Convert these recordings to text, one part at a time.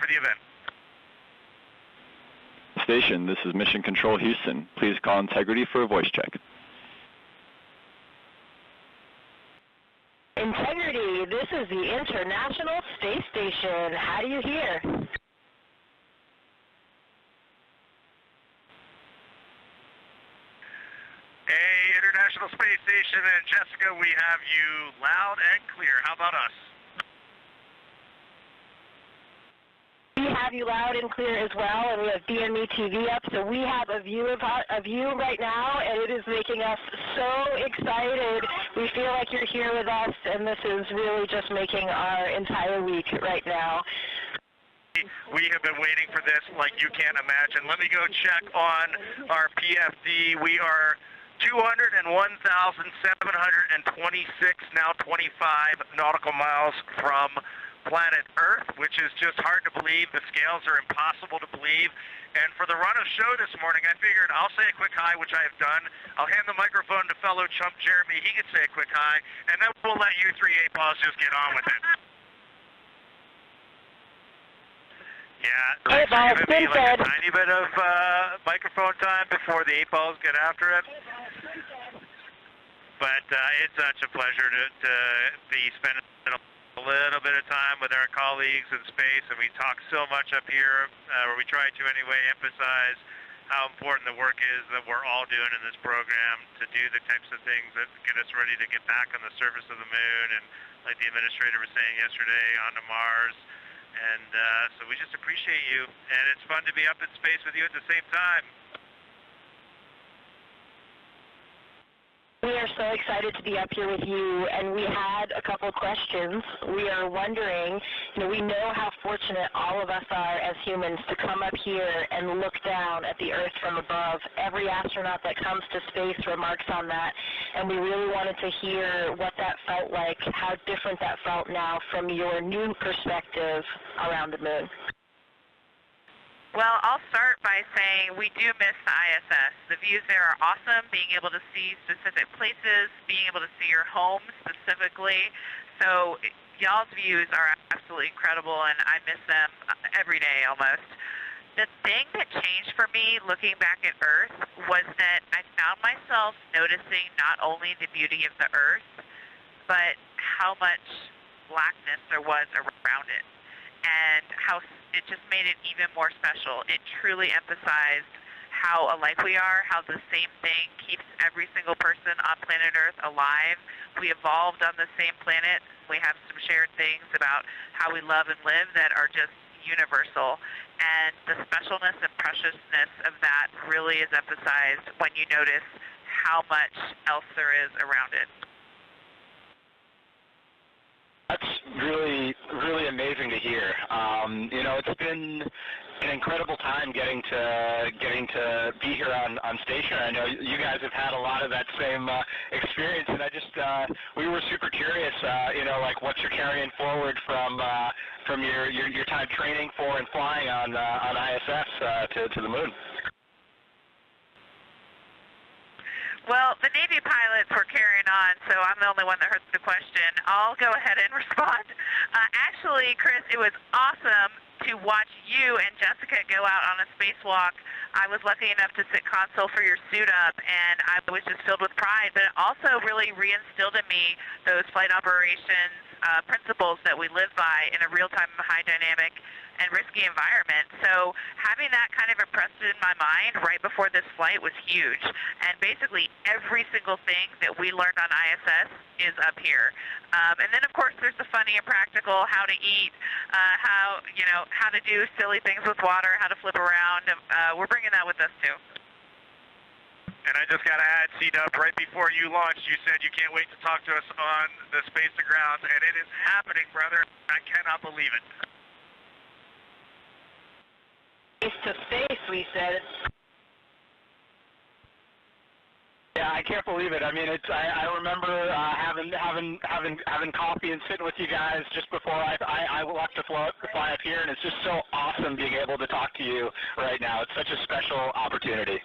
for the event. Station, this is Mission Control Houston. Please call integrity for a voice check. Integrity, this is the International Space Station. How do you hear? Hey, International Space Station and Jessica, we have you loud and clear. How about us? We have you loud and clear as well, and we have BME TV up, so we have a view of you right now, and it is making us so excited. We feel like you're here with us, and this is really just making our entire week right now. We have been waiting for this like you can't imagine. Let me go check on our PFD. We are 201,726, now 25 nautical miles from planet Earth, which is just hard to believe. The scales are impossible to believe. And for the run of show this morning, I figured I'll say a quick hi, which I have done. I'll hand the microphone to fellow chump Jeremy. He can say a quick hi, and then we'll let you three A-Paws just get on with it. Yeah, Hey, thanks for Paul, giving me like a tiny bit of microphone time before the A-Paws get after it. But it's such a pleasure to be spending a little bit of time with our colleagues in space, and we talk so much up here, or we try to anyway, emphasize how important the work is that we're all doing in this program to do the types of things that get us ready to get back on the surface of the moon, and like the administrator was saying yesterday, onto Mars. And so we just appreciate you, and it's fun to be up in space with you at the same time. We are so excited to be up here with you, and we had a couple questions. We are wondering, we know how fortunate all of us are as humans to come up here and look down at the Earth from above. Every astronaut that comes to space remarks on that, and we really wanted to hear what that felt like, how different that felt now from your new perspective around the moon. Well, I'll start by saying we do miss the ISS. The views there are awesome, being able to see specific places, being able to see your home specifically. So y'all's views are absolutely incredible, and I miss them every day almost. The thing that changed for me looking back at Earth was that I found myself noticing not only the beauty of the Earth, but how much blackness there was around it, and how it just made it even more special. It truly emphasized how alike we are, how the same thing keeps every single person on planet Earth alive. We evolved on the same planet. We have some shared things about how we love and live that are just universal. And the specialness and preciousness of that really is emphasized when you notice how much else there is around it. That's really, really amazing to hear. It's been an incredible time getting to be here on station. I know you guys have had a lot of that same experience, and we were super curious, like what you're carrying forward from your time training for and flying on ISS to the moon. Well, the Navy pilots were carrying on, so I'm the only one that heard the question. I'll go ahead and respond. Actually, Chris, it was awesome to watch you and Jessica go out on a spacewalk. I was lucky enough to sit console for your suit up, and I was just filled with pride, but it also really reinstilled in me those flight operations principles that we live by in a real-time, high dynamic, and risky environment. So having that kind of impressed in my mind right before this flight was huge. And basically every single thing that we learned on ISS is up here. And then of course there's the funny and practical, how to eat, how to do silly things with water, how to flip around. We're bringing that with us too. And I just got to add, C-Dub, right before you launched, you said you can't wait to talk to us on the space to ground, and it is happening, brother. I cannot believe it. Face to space, we said. Yeah, I can't believe it. I mean, I remember having coffee and sitting with you guys just before I left to fly up here, and it's just so awesome being able to talk to you right now. It's such a special opportunity.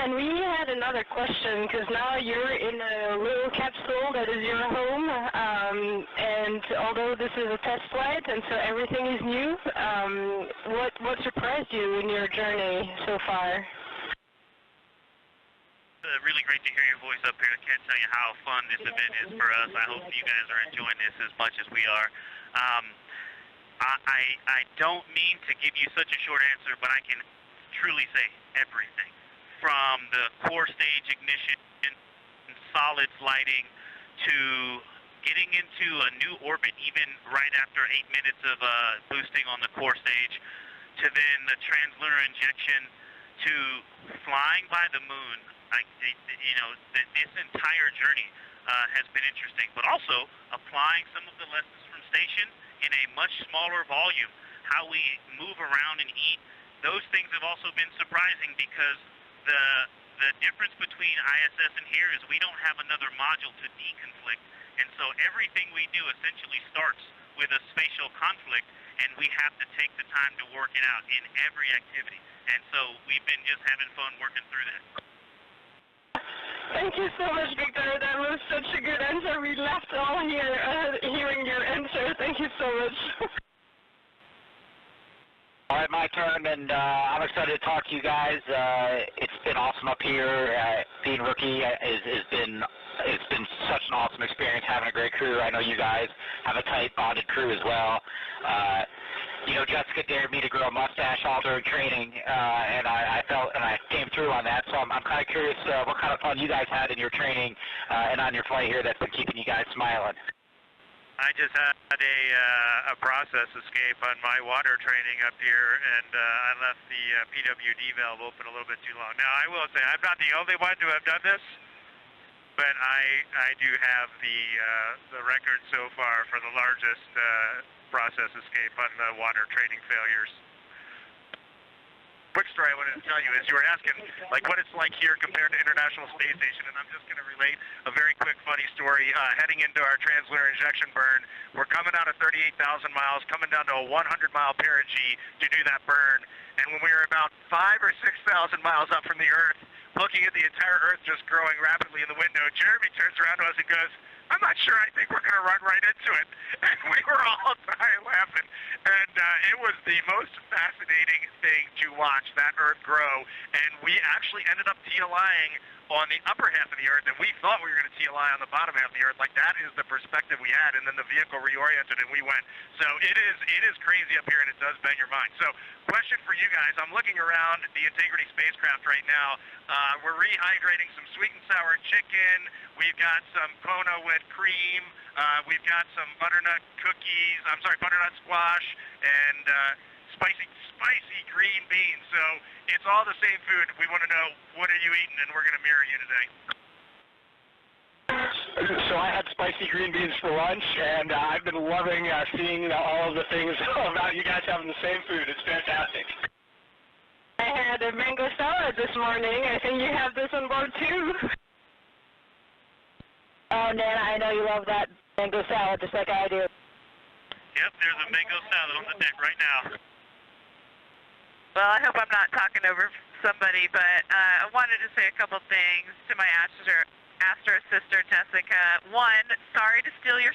And we had another question, because now you're in a little capsule that is your home, and although this is a test flight, and so everything is new, what surprised you in your journey so far? Really great to hear your voice up here. I can't tell you how fun this event is for us. I hope you guys are enjoying this as much as we are. I don't mean to give you such a short answer, but I can truly say everything. From the core stage ignition, solids lighting, to getting into a new orbit, even right after 8 minutes of boosting on the core stage, to then the translunar injection, to flying by the moon. This entire journey has been interesting, but also applying some of the lessons from station in a much smaller volume. How we move around and eat, those things have also been surprising, because the difference between ISS and here is we don't have another module to deconflict, and so everything we do essentially starts with a spatial conflict, and we have to take the time to work it out in every activity. And so we've been just having fun working through that. Thank you so much, Victor. That was such a good answer. We laughed all here hearing your answer. Thank you so much. All right, my turn, and I'm excited to talk to you guys. It's been awesome up here. Being rookie it's been such an awesome experience, having a great crew. I know you guys have a tight bonded crew as well. Jessica dared me to grow a mustache all during training, and I came through on that. So I'm kind of curious what kind of fun you guys had in your training and on your flight here that's been keeping you guys smiling. I just had a process escape on my water training up here, and I left the PWD valve open a little bit too long. Now, I will say, I'm not the only one to have done this, but I do have the record so far for the largest process escape on the water training failures. Quick story I wanted to tell you is you were asking what it's like here compared to International Space Station, and I'm just going to relate a very quick funny story. Heading into our translunar injection burn, we're coming out of 38,000 miles, coming down to a 100-mile perigee to do that burn, and when we were about 5,000 or 6,000 miles up from the Earth, looking at the entire Earth just growing rapidly in the window, Jeremy turns around to us and goes, "I'm not sure. I think we're going to run right into it." And we were all dying laughing. And it was the most fascinating thing to watch that Earth grow. And we actually ended up TLIing on the upper half of the Earth, and we thought we were going to TLI on the bottom half of the Earth. Like, that is the perspective we had, and then the vehicle reoriented, and we went. So it is crazy up here, and it does bend your mind. So question for you guys. I'm looking around the Integrity spacecraft right now. We're rehydrating some sweet and sour chicken. We've got some Kona with cream. We've got some butternut squash, and spicy green beans. So it's all the same food. We want to know, what are you eating, and we're going to mirror you today. So I had spicy green beans for lunch, and I've been loving seeing all of the things about you guys having the same food. It's fantastic. I had a mango salad this morning. I think you have this on board too. Oh, Nana, I know you love that mango salad just like I do. Yep, there's a mango salad on the deck right now. Well, I hope I'm not talking over somebody, but I wanted to say a couple things to my Astro sister, Jessica. One, sorry to steal your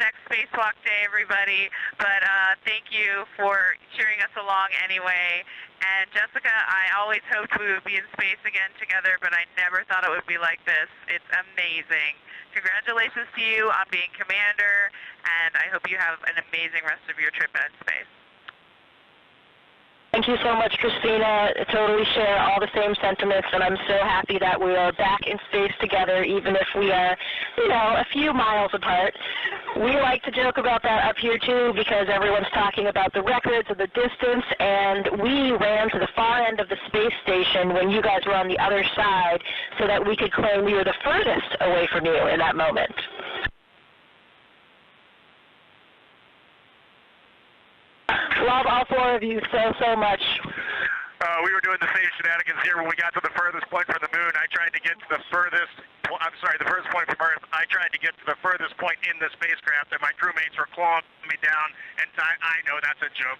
next spacewalk day, everybody, but thank you for cheering us along anyway. And Jessica, I always hoped we would be in space again together, but I never thought it would be like this. It's amazing. Congratulations to you on being commander, and I hope you have an amazing rest of your trip in space. Thank you so much, Christina. I totally share all the same sentiments, and I'm so happy that we are back in space together, even if we are, a few miles apart. We like to joke about that up here, too, because everyone's talking about the records of the distance, and we ran to the far end of the space station when you guys were on the other side so that we could claim we were the furthest away from you in that moment. Love all four of you so much. We were doing the same shenanigans here. When we got to the furthest point from the moon, I tried to get to the furthest point from Earth. I tried to get to the furthest point in the spacecraft, and my crewmates were clawing me down. And I know that's a joke.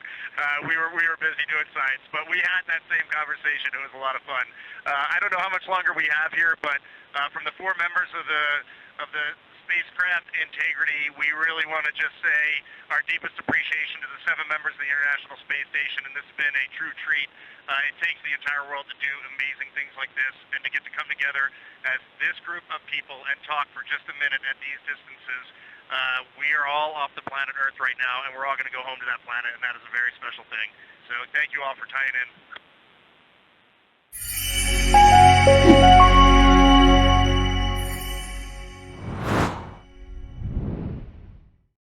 We were busy doing science, but we had that same conversation. It was a lot of fun. I don't know how much longer we have here, but from the 4 members of the spacecraft integrity, we really want to just say our deepest appreciation to the 7 members of the International Space Station, and this has been a true treat. It takes the entire world to do amazing things like this, and to get to come together as this group of people and talk for just a minute at these distances. We are all off the planet Earth right now, and we're all going to go home to that planet, and that is a very special thing. So thank you all for tying in.